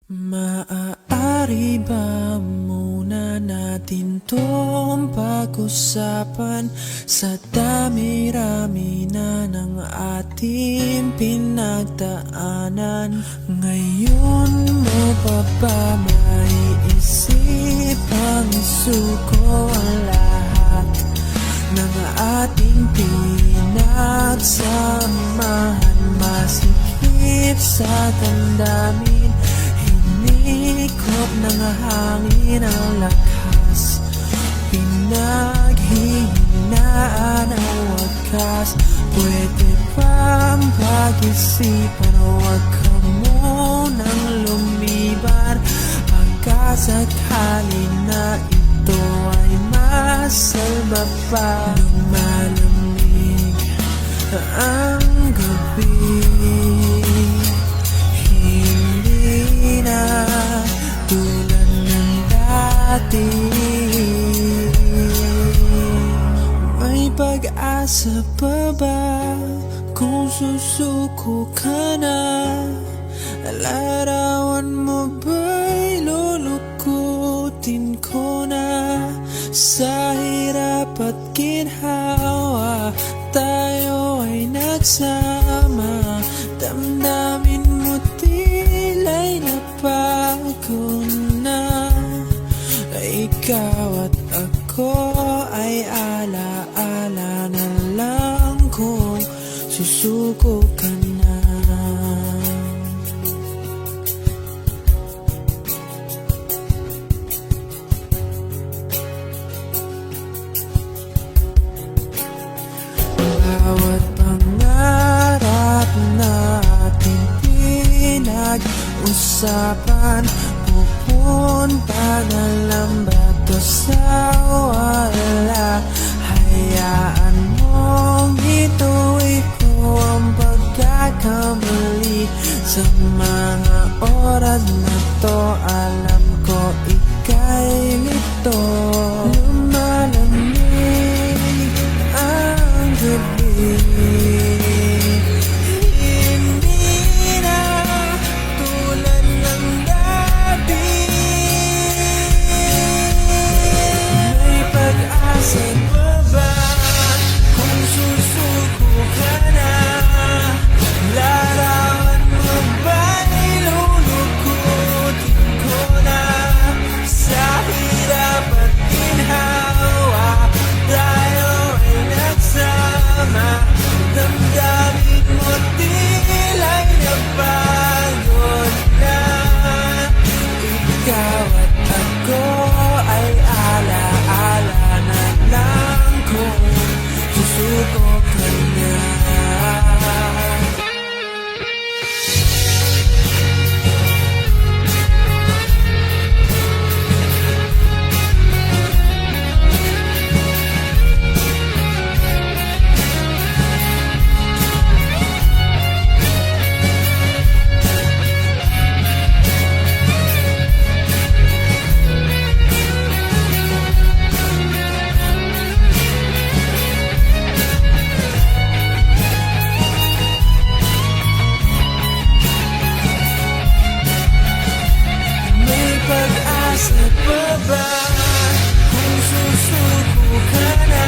Maaari ba muna natin tong pag-usapan sa dami-rami na ng ating pinagdaanan? Ngayon mo pa ba maiisip ang isuko ang lahat ng ating pinagsamahan? Masikip sa damdamin, hinikot ng hangin ang lakas, pinaghihinaan ang wakas. Pwede bang pag-isipan, huwag ka munang lumiban, pagkasakali na ito ay masalba pa. Lumalamig ang gabi, hindi na tulad ng dati. May pag-asa pa ba kung susuko ka na? Larawan mo ba'y lulukutin ko na? Sa hirap at ginhawa tayo ay nagsama, damdamin mo tila'y nabago na. Ikaw at ako ay ala-ala na lang kung susuko ka na. Bawat pangarap natin pinag-usapan, pupunta na lang ba to sa wala? Hayaan mong ituloy ko ang pagkakamali. Sa mga oras na to, alam ko ika'y lito. Lumalamig ang gabi, hindi na tulad ng dati. May pag-asa pa ba kung susuko ka na? Larawan mo ba'y lulukutin ko na? Sa hirap at ginhawa tayo ay nagsama, damdamin mo tila'y nabago na. Ikaw at ako ay ala-ala na lang kung susuko ka na. Pag-asa pa ba kung susuko ka na?